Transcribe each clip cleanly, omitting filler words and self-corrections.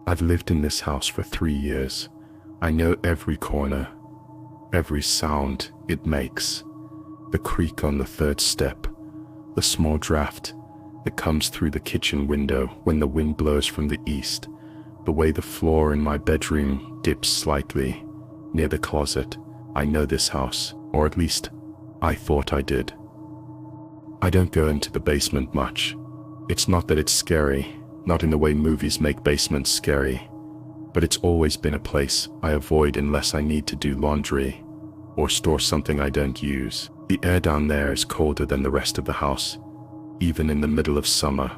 I've lived in this house for 3 years. I know every corner, every sound it makes. The creak on the third step, the small draft that comes through the kitchen window when the wind blows from the east, the way the floor in my bedroom dips slightly near the closet. I know this house, or at least I thought I did. I don't go into the basement much. It's not that it's scary, not in the way movies make basements scary, but it's always been a place I avoid unless I need to do laundry or store something I don't use. The air down there is colder than the rest of the house, even in the middle of summer,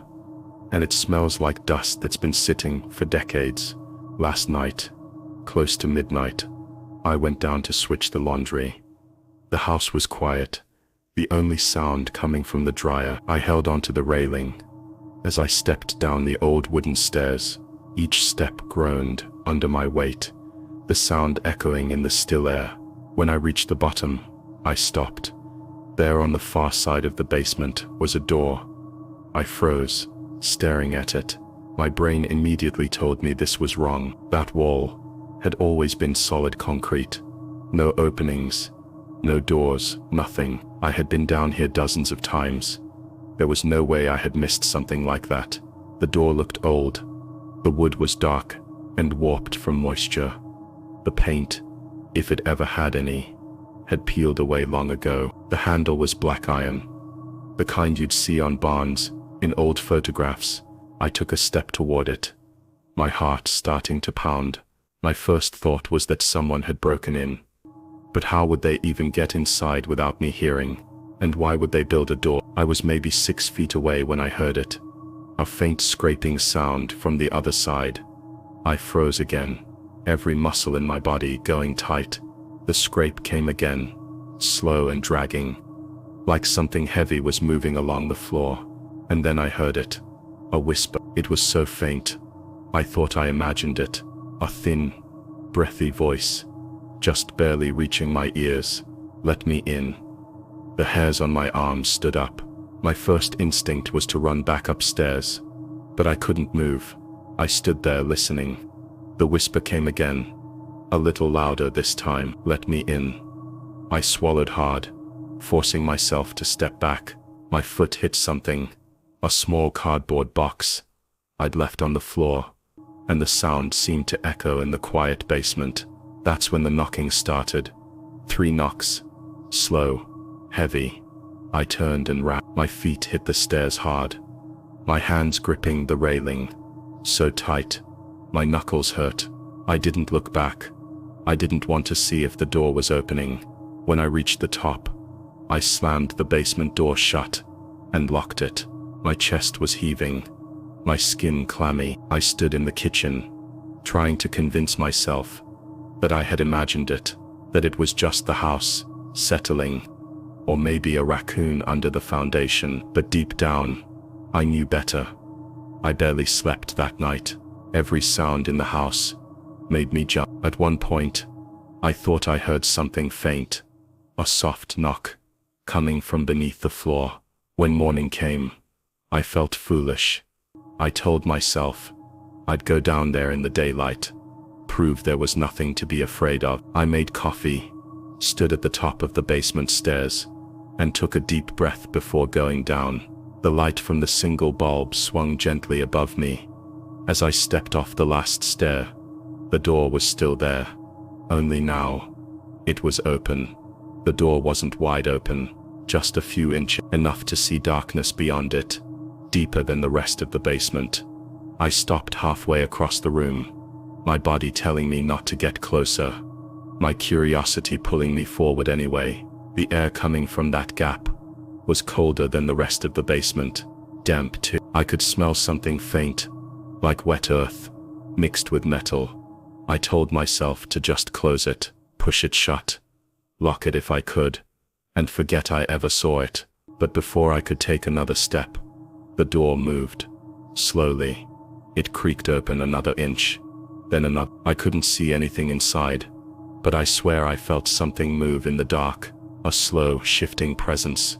and it smells like dust that's been sitting for decades. Last night, close to midnight, I went down to switch the laundry. The house was quiet, the only sound coming from the dryer. I held onto the railing as I stepped down the old wooden stairs. Each step groaned under my weight, the sound echoing in the still air. When I reached the bottom, I stopped. There on the far side of the basement was a door. I froze, staring at it. My brain immediately told me this was wrong. That wall had always been solid concrete. No openings, no doors, nothing. I had been down here dozens of times. There was no way I had missed something like that. The door looked old. The wood was dark and warped from moisture. The paint, if it ever had any, had peeled away long ago. The handle was black iron, the kind you'd see on barns in old photographs. I took a step toward it, my heart starting to pound. My first thought was that someone had broken in. But how would they even get inside without me hearing? And why would they build a door? I was maybe 6 feet away when I heard it. A faint scraping sound from the other side. I froze again, every muscle in my body going tight. The scrape came again, slow and dragging, like something heavy was moving along the floor. And then I heard it, a whisper. It was so faint, I thought I imagined it. A thin, breathy voice, just barely reaching my ears. Let me in. The hairs on my arms stood up. My first instinct was to run back upstairs, but I couldn't move. I stood there listening. The whisper came again, a little louder this time. Let me in. I swallowed hard, forcing myself to step back. My foot hit something, a small cardboard box I'd left on the floor, and the sound seemed to echo in the quiet basement. That's when the knocking started. 3 knocks, slow, heavy. I turned and ran. My feet hit the stairs hard, my hands gripping the railing, so tight, my knuckles hurt. I didn't look back. I didn't want to see if the door was opening. When I reached the top, I slammed the basement door shut and locked it. My chest was heaving, my skin clammy. I stood in the kitchen, trying to convince myself that I had imagined it, that it was just the house settling, or maybe a raccoon under the foundation. But deep down, I knew better. I barely slept that night. Every sound in the house made me jump. At one point, I thought I heard something faint, a soft knock, coming from beneath the floor. When morning came, I felt foolish. I told myself I'd go down there in the daylight, prove there was nothing to be afraid of. I made coffee, stood at the top of the basement stairs, and took a deep breath before going down. The light from the single bulb swung gently above me. As I stepped off the last stair, the door was still there, only now it was open. The door wasn't wide open, just a few inches, enough to see darkness beyond it, deeper than the rest of the basement. I stopped halfway across the room, my body telling me not to get closer, my curiosity pulling me forward anyway. The air coming from that gap was colder than the rest of the basement, damp too. I could smell something faint, like wet earth, mixed with metal. I told myself to just close it, push it shut, lock it if I could, and forget I ever saw it. But before I could take another step, the door moved, slowly. It creaked open another inch, then another. I couldn't see anything inside, but I swear I felt something move in the dark. A slow, shifting presence,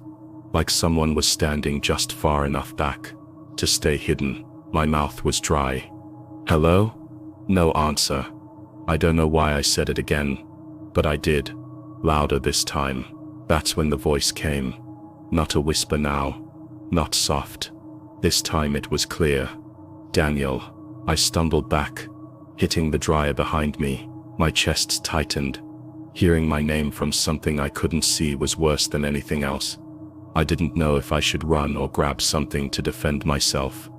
like someone was standing just far enough back to stay hidden. My mouth was dry. "Hello?" No answer. I don't know why I said it again, but I did. Louder this time. That's when the voice came. Not a whisper now. Not soft. This time it was clear. Daniel. I stumbled back, hitting the dryer behind me. My chest tightened. Hearing my name from something I couldn't see was worse than anything else. I didn't know if I should run or grab something to defend myself.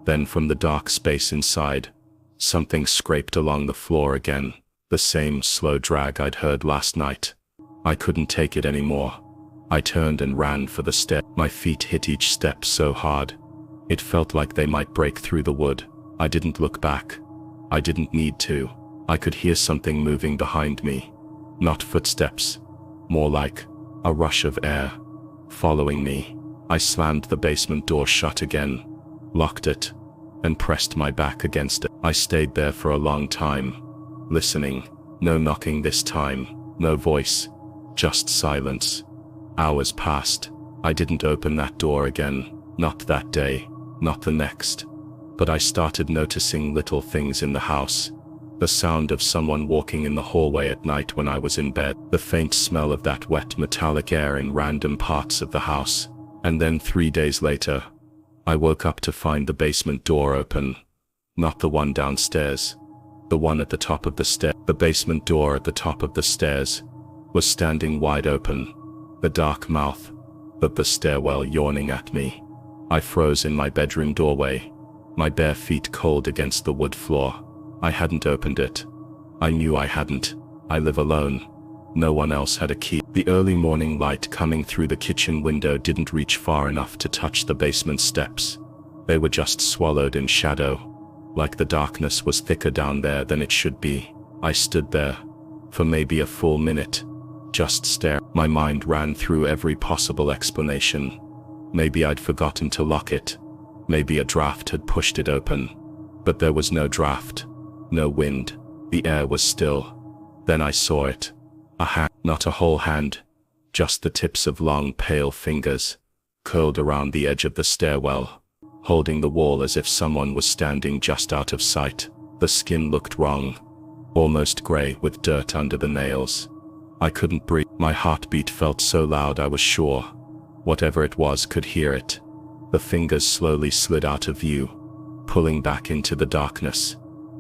Then from the dark space inside, something scraped along the floor again. The same slow drag I'd heard last night. I couldn't take it anymore. I turned and ran for the stair. My feet hit each step so hard. It felt like they might break through the wood. I didn't look back. I didn't need to. I could hear something moving behind me. Not footsteps. More like a rush of air. Following me. I slammed the basement door shut again, locked it, and pressed my back against it. I stayed there for a long time, listening. No knocking this time, no voice, just silence. Hours passed. I didn't open that door again, not that day, not the next. But I started noticing little things in the house. The sound of someone walking in the hallway at night when I was in bed. The faint smell of that wet metallic air in random parts of the house. And then 3 days later, I woke up to find the basement door open. Not the one downstairs. The one at the top of the stair. The basement door at the top of the stairs was standing wide open. The dark mouth of the stairwell yawning at me. I froze in my bedroom doorway, my bare feet cold against the wood floor. I hadn't opened it. I knew I hadn't. I live alone. No one else had a key. The early morning light coming through the kitchen window didn't reach far enough to touch the basement steps. They were just swallowed in shadow, like the darkness was thicker down there than it should be. I stood there for maybe a full minute, just staring. My mind ran through every possible explanation. Maybe I'd forgotten to lock it. Maybe a draft had pushed it open. But there was no draft. No wind. The air was still. Then I saw it. A hand, not a whole hand, just the tips of long pale fingers, curled around the edge of the stairwell, holding the wall as if someone was standing just out of sight. The skin looked wrong, almost gray with dirt under the nails. I couldn't breathe. My heartbeat felt so loud I was sure whatever it was could hear it. The fingers slowly slid out of view, pulling back into the darkness.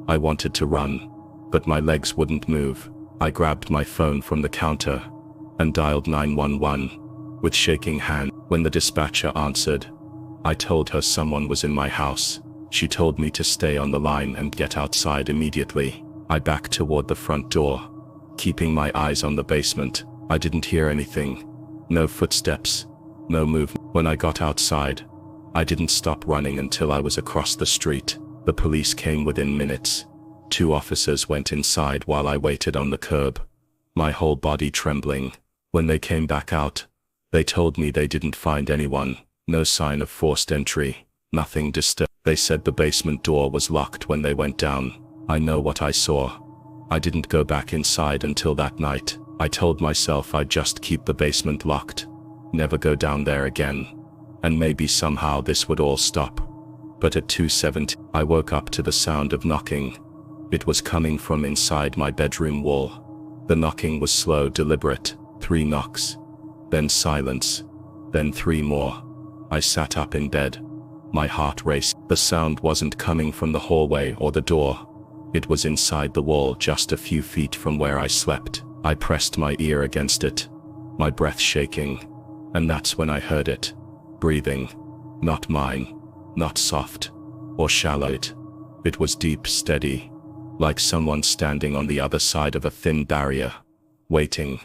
I wanted to run, but my legs wouldn't move. I grabbed my phone from the counter and dialed 911 with shaking hand. When the dispatcher answered, I told her someone was in my house. She told me to stay on the line and get outside immediately. I backed toward the front door, keeping my eyes on the basement. I didn't hear anything. No footsteps, no movement. When I got outside, I didn't stop running until I was across the street. The police came within minutes. 2 officers went inside while I waited on the curb, my whole body trembling. When they came back out, they told me they didn't find anyone. No sign of forced entry, nothing disturbed. They said the basement door was locked when they went down. I know what I saw. I didn't go back inside until that night. I told myself I'd just keep the basement locked, never go down there again, and maybe somehow this would all stop. But at 2:17, I woke up to the sound of knocking. It was coming from inside my bedroom wall. The knocking was slow, deliberate. 3 knocks, then silence, then 3 more. I sat up in bed, my heart raced. The sound wasn't coming from the hallway or the door. It was inside the wall, just a few feet from where I slept. I pressed my ear against it, my breath shaking, and that's when I heard it. Breathing. Not mine, not soft or shallow. It was deep, steady, like someone standing on the other side of a thin barrier, waiting.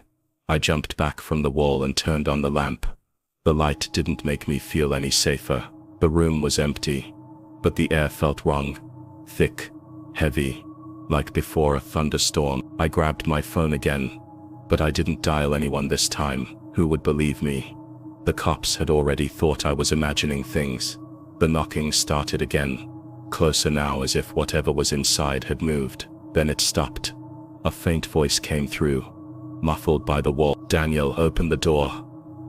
I jumped back from the wall and turned on the lamp. The light didn't make me feel any safer. The room was empty, but the air felt wrong. Thick, heavy, like before a thunderstorm. I grabbed my phone again, but I didn't dial anyone this time. Who would believe me? The cops had already thought I was imagining things. The knocking started again, closer now, as if whatever was inside had moved. Then it stopped. A faint voice came through, muffled by the wall. Daniel, open the door.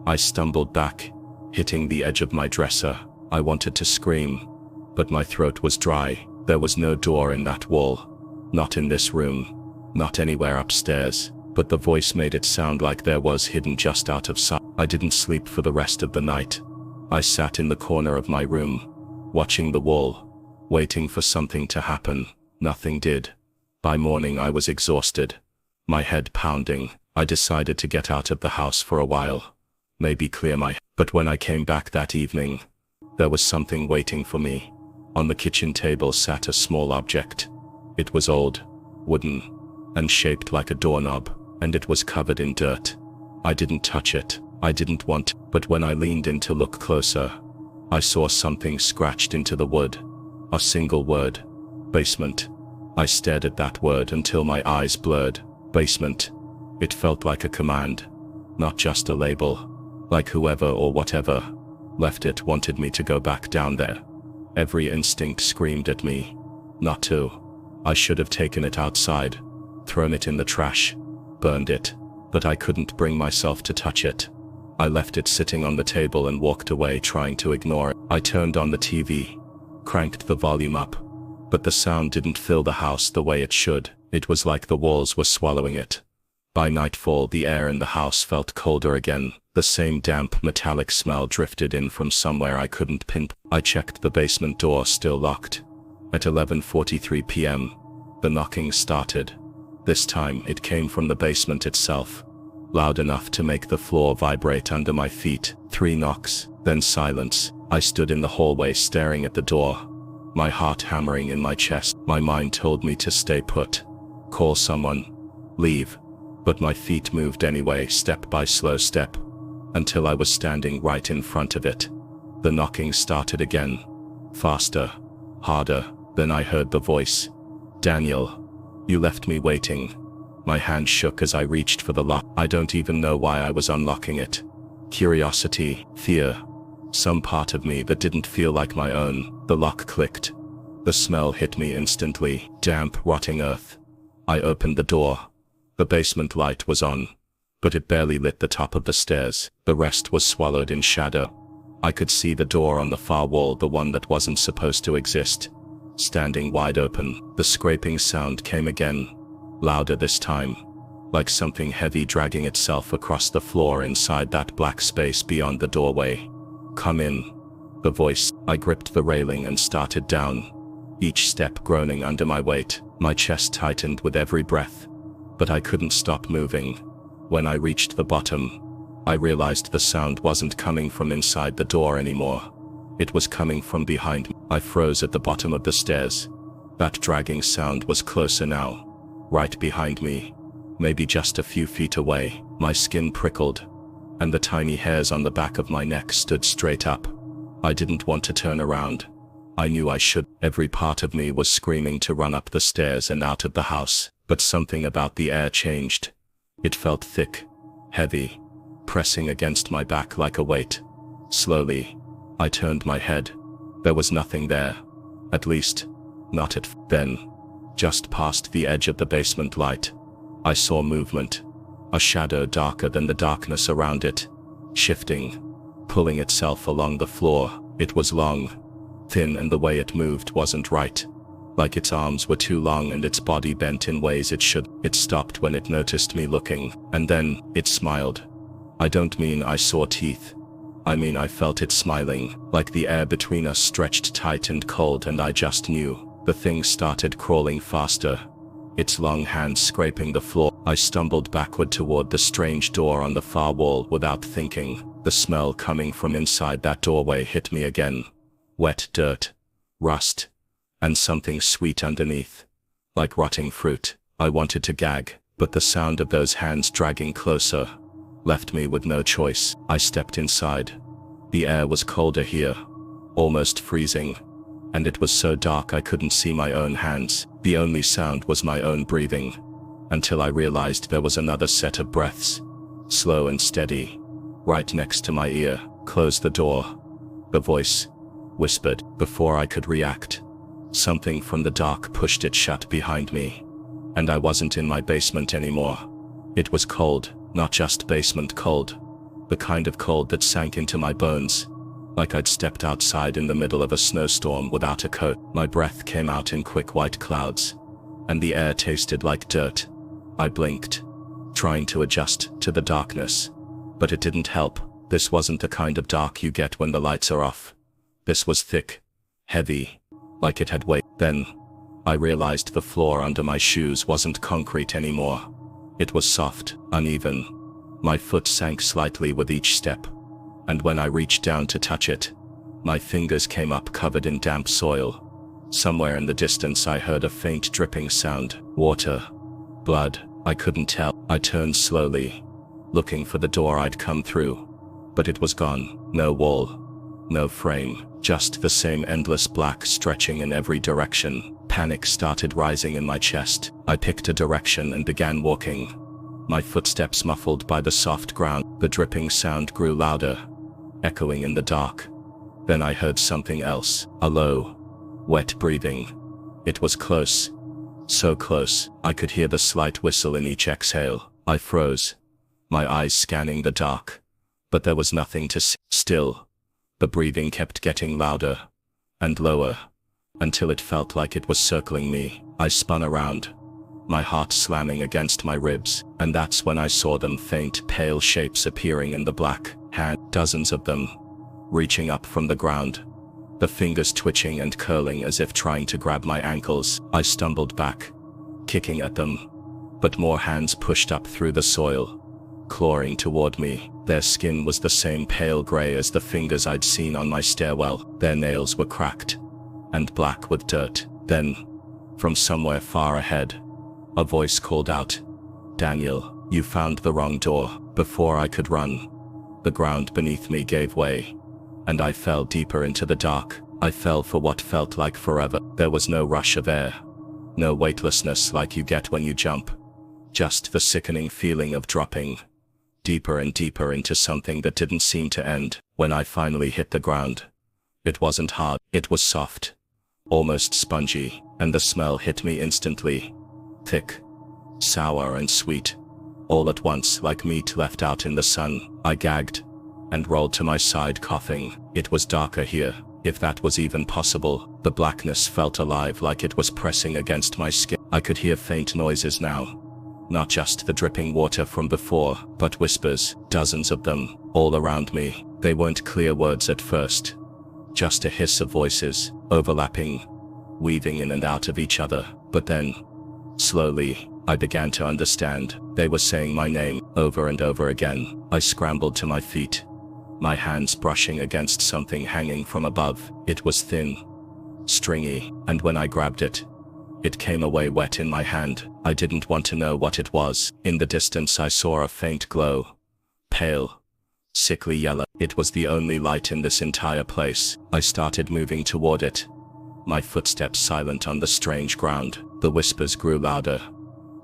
I stumbled back, hitting the edge of my dresser. I wanted to scream, but my throat was dry. There was no door in that wall. Not in this room. Not anywhere upstairs. But the voice made it sound like there was hidden just out of sight. I didn't sleep for the rest of the night. I sat in the corner of my room, watching the wall, waiting for something to happen. Nothing did. By morning I was exhausted, my head pounding. I decided to get out of the house for a while, maybe clear my head. But when I came back that evening, there was something waiting for me. On the kitchen table sat a small object. It was old, wooden, and shaped like a doorknob, and it was covered in dirt. I didn't touch it. I didn't want to, but when I leaned in to look closer, I saw something scratched into the wood. A single word. Basement. I stared at that word until my eyes blurred. Basement. It felt like a command, not just a label. Like whoever or whatever left it wanted me to go back down there. Every instinct screamed at me not to. I should have taken it outside, thrown it in the trash, burned it, but I couldn't bring myself to touch it. I left it sitting on the table and walked away, trying to ignore it. I turned on the TV, cranked the volume up, but the sound didn't fill the house the way it should. It was like the walls were swallowing it. By nightfall, the air in the house felt colder again. The same damp, metallic smell drifted in from somewhere I couldn't pinpoint. I checked the basement door, still locked. At 11:43 p.m., the knocking started. This time, it came from the basement itself, loud enough to make the floor vibrate under my feet. 3 knocks, then silence. I stood in the hallway staring at the door, my heart hammering in my chest. My mind told me to stay put, call someone, leave. But my feet moved anyway, step by slow step, until I was standing right in front of it. The knocking started again, faster, harder. Then I heard the voice. Daniel, you left me waiting. My hand shook as I reached for the lock. I don't even know why I was unlocking it. Curiosity, fear, some part of me that didn't feel like my own. The lock clicked. The smell hit me instantly. Damp, rotting earth. I opened the door. The basement light was on, but it barely lit the top of the stairs. The rest was swallowed in shadow. I could see the door on the far wall, the one that wasn't supposed to exist, standing wide open. The scraping sound came again, louder this time, like something heavy dragging itself across the floor inside that black space beyond the doorway. Come in. The voice. I gripped the railing and started down, each step groaning under my weight. My chest tightened with every breath, but I couldn't stop moving. When I reached the bottom, I realized the sound wasn't coming from inside the door anymore. It was coming from behind me. I froze at the bottom of the stairs. That dragging sound was closer now, right behind me, maybe just a few feet away. My skin prickled, and the tiny hairs on the back of my neck stood straight up. I didn't want to turn around. I knew I should. Every part of me was screaming to run up the stairs and out of the house, but something about the air changed. It felt thick, heavy, pressing against my back like a weight. Slowly, I turned my head. There was nothing there. At least, not at then. Just past the edge of the basement light, I saw movement. A shadow darker than the darkness around it, shifting, pulling itself along the floor. It was long, thin, and the way it moved wasn't right. Like its arms were too long and its body bent in ways it should. It stopped when it noticed me looking, and then it smiled. I don't mean I saw teeth. I mean I felt it smiling, like the air between us stretched tight and cold, and I just knew. The thing started crawling faster, its long hands scraping the floor. I stumbled backward toward the strange door on the far wall without thinking. The smell coming from inside that doorway hit me again. Wet dirt, rust, and something sweet underneath, like rotting fruit. I wanted to gag, but the sound of those hands dragging closer left me with no choice. I stepped inside. The air was colder here, almost freezing, and it was so dark I couldn't see my own hands. The only sound was my own breathing, until I realized there was another set of breaths, slow and steady, right next to my ear. Close the door, the voice whispered. Before I could react, something from the dark pushed it shut behind me, and I wasn't in my basement anymore. It was cold, not just basement cold, the kind of cold that sank into my bones, like I'd stepped outside in the middle of a snowstorm without a coat. My breath came out in quick white clouds, and the air tasted like dirt. I blinked, trying to adjust to the darkness. But it didn't help. This wasn't the kind of dark you get when the lights are off. This was thick, heavy, like it had weight. Then, I realized the floor under my shoes wasn't concrete anymore. It was soft, uneven. My foot sank slightly with each step, and when I reached down to touch it, my fingers came up covered in damp soil. Somewhere in the distance I heard a faint dripping sound. Water. Blood. I couldn't tell. I turned slowly, looking for the door I'd come through. But it was gone. No wall. No frame. Just the same endless black stretching in every direction. Panic started rising in my chest. I picked a direction and began walking. My footsteps muffled by the soft ground. The dripping sound grew louder, echoing in the dark. Then I heard something else. A low, wet breathing. It was close. So close, I could hear the slight whistle in each exhale. I froze, my eyes scanning the dark. But there was nothing to see. Still, the breathing kept getting louder and lower, until it felt like it was circling me. I spun around, my heart slamming against my ribs, and that's when I saw them, faint, pale shapes appearing in the black. Dozens of them, reaching up from the ground, the fingers twitching and curling as if trying to grab my ankles. I stumbled back, kicking at them, but more hands pushed up through the soil, clawing toward me. Their skin was the same pale gray as the fingers I'd seen on my stairwell. Their nails were cracked and black with dirt. Then, from somewhere far ahead, a voice called out, "Daniel, you found the wrong door." Before I could run, the ground beneath me gave way, and I fell deeper into the dark. I fell for what felt like forever. There was no rush of air, no weightlessness like you get when you jump, just the sickening feeling of dropping deeper and deeper into something that didn't seem to end. When I finally hit the ground, it wasn't hard, it was soft, almost spongy, and the smell hit me instantly. Thick, sour and sweet, all at once, like meat left out in the sun. I gagged and rolled to my side, coughing. It was darker here, if that was even possible. The blackness felt alive, like it was pressing against my skin. I could hear faint noises now. Not just the dripping water from before, but whispers, dozens of them, all around me. They weren't clear words at first, just a hiss of voices, overlapping, weaving in and out of each other. But then, slowly, I began to understand. They were saying my name, over and over again. I scrambled to my feet, my hands brushing against something hanging from above. It was thin, stringy, and when I grabbed it, it came away wet in my hand. I didn't want to know what it was. In the distance I saw a faint glow. Pale, sickly yellow. It was the only light in this entire place. I started moving toward it, my footsteps silent on the strange ground. The whispers grew louder.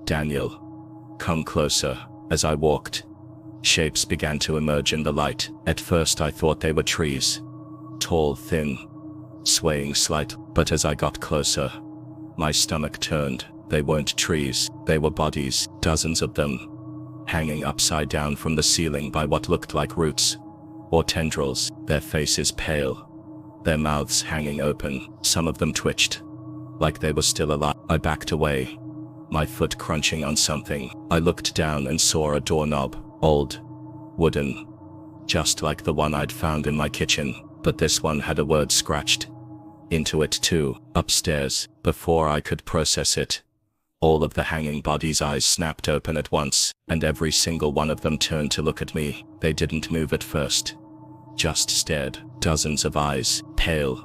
"Daniel, come closer." As I walked, shapes began to emerge in the light. At first I thought they were trees. Tall, thin, swaying slightly. But as I got closer, my stomach turned. They weren't trees, they were bodies, dozens of them, hanging upside down from the ceiling by what looked like roots or tendrils. Their faces pale, their mouths hanging open. Some of them twitched, like they were still alive. I backed away, my foot crunching on something. I looked down and saw a doorknob, old, wooden, just like the one I'd found in my kitchen. But this one had a word scratched into it too. Upstairs. Before I could process it, all of the hanging bodies' eyes snapped open at once, and every single one of them turned to look at me. They didn't move at first, just stared. Dozens of eyes, pale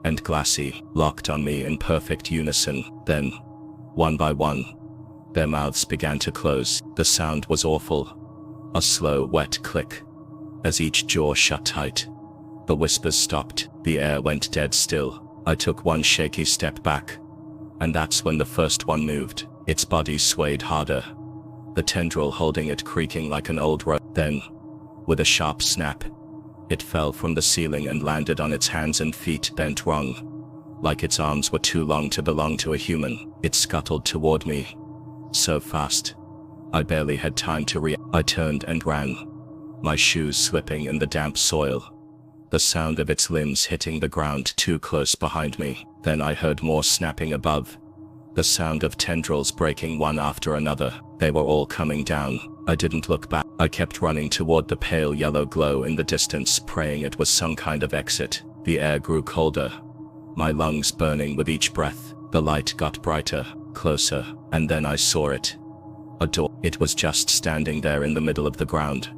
and glassy, locked on me in perfect unison. Then, one by one, their mouths began to close. The sound was awful. A slow, wet click, as each jaw shut tight. The whispers stopped. The air went dead still. I took one shaky step back, and that's when the first one moved. Its body swayed harder, the tendril holding it creaking like an old rope. Then, with a sharp snap, it fell from the ceiling and landed on its hands and feet, bent wrong, like its arms were too long to belong to a human. It scuttled toward me, so fast, I barely had time to react. I turned and ran, my shoes slipping in the damp soil, the sound of its limbs hitting the ground too close behind me. Then I heard more snapping above, The sound of tendrils breaking one after another. They were all coming down. I didn't look back. I kept running toward the pale yellow glow in the distance, praying it was some kind of exit. The air grew colder, my lungs burning with each breath. The light got brighter, closer, and then I saw it. A door. It was just standing there in the middle of the ground,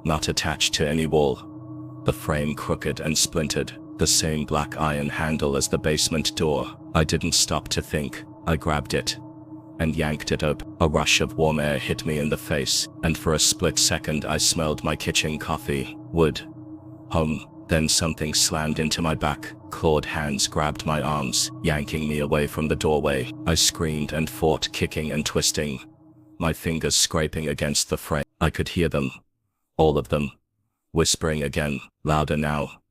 not attached to any wall. The frame crooked and splintered, the same black iron handle as the basement door. I didn't stop to think. I grabbed it and yanked it open. A rush of warm air hit me in the face, and for a split second I smelled my kitchen coffee, wood, home. Then something slammed into my back. Clawed hands grabbed my arms, yanking me away from the doorway. I screamed and fought, kicking and twisting, my fingers scraping against the frame. I could hear them, all of them, whispering again, louder now,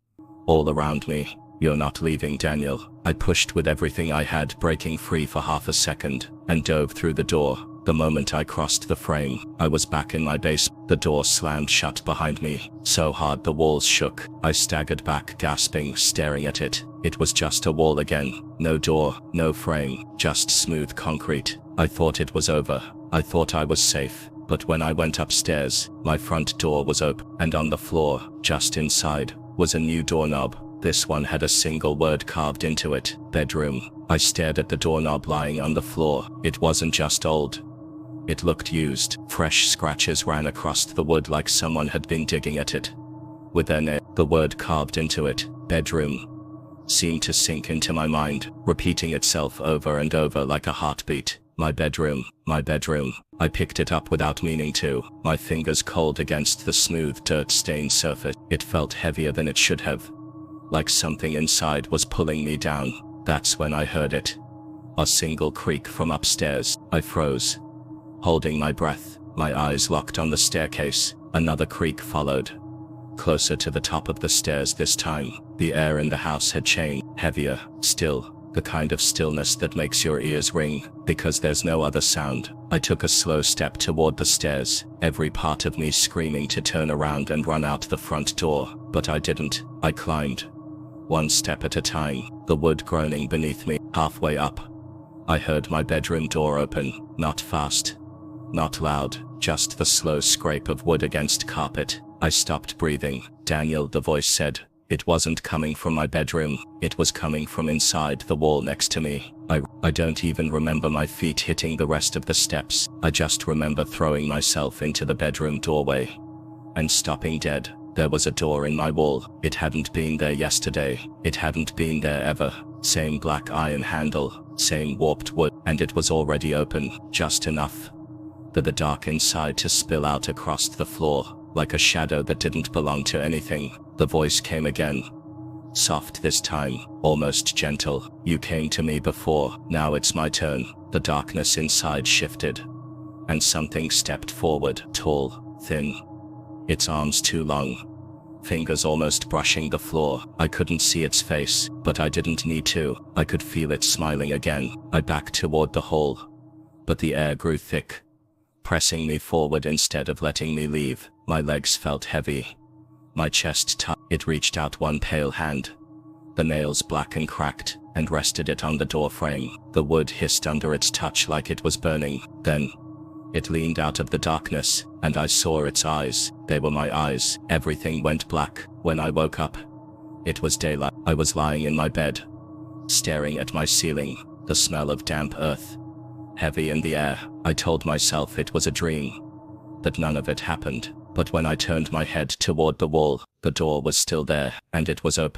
all around me. "You're not leaving, Daniel." I pushed with everything I had, breaking free for half a second, and dove through the door. The moment I crossed the frame, I was back in my base. The door slammed shut behind me, so hard the walls shook. I staggered back, gasping, staring at it. It was just a wall again. No door, no frame, just smooth concrete. I thought it was over. I thought I was safe. But when I went upstairs, my front door was open, and on the floor, just inside, was a new doorknob. This one had a single word carved into it: bedroom. I stared at the doorknob lying on the floor. It wasn't just old. It looked used. Fresh scratches ran across the wood like someone had been digging at it with their nail. The word carved into it, bedroom, seemed to sink into my mind, repeating itself over and over like a heartbeat. My bedroom, my bedroom. I picked it up without meaning to, my fingers cold against the smooth, dirt-stained surface. It felt heavier than it should have, like something inside was pulling me down. That's when I heard it. A single creak from upstairs. I froze, holding my breath, my eyes locked on the staircase. Another creak followed, closer to the top of the stairs this time. The air in the house had changed, heavier, still, the kind of stillness that makes your ears ring, because there's no other sound. I took a slow step toward the stairs, every part of me screaming to turn around and run out the front door, but I didn't. I climbed, one step at a time, the wood groaning beneath me. Halfway up, I heard my bedroom door open, not fast, not loud, just the slow scrape of wood against carpet. I stopped breathing. "Daniel," the voice said. It wasn't coming from my bedroom, it was coming from inside the wall next to me. I don't even remember my feet hitting the rest of the steps. I just remember throwing myself into the bedroom doorway and stopping dead. There was a door in my wall. It hadn't been there yesterday. It hadn't been there ever. Same black iron handle, same warped wood, and it was already open, just enough for the dark inside to spill out across the floor, like a shadow that didn't belong to anything. The voice came again. Soft this time, almost gentle. "You came to me before, now it's my turn." The darkness inside shifted, and something stepped forward, tall, thin, its arms too long, fingers almost brushing the floor. I couldn't see its face, but I didn't need to. I could feel it smiling again. I backed toward the hole, but the air grew thick, pressing me forward instead of letting me leave. My legs felt heavy, my chest tight. It reached out one pale hand, the nails black and cracked, and rested it on the door frame. The wood hissed under its touch like it was burning. Then it leaned out of the darkness, and I saw its eyes. They were my eyes. Everything went black. When I woke up, it was daylight. I was lying in my bed, staring at my ceiling, the smell of damp earth heavy in the air. I told myself it was a dream, that none of it happened. But when I turned my head toward the wall, the door was still there, and it was open.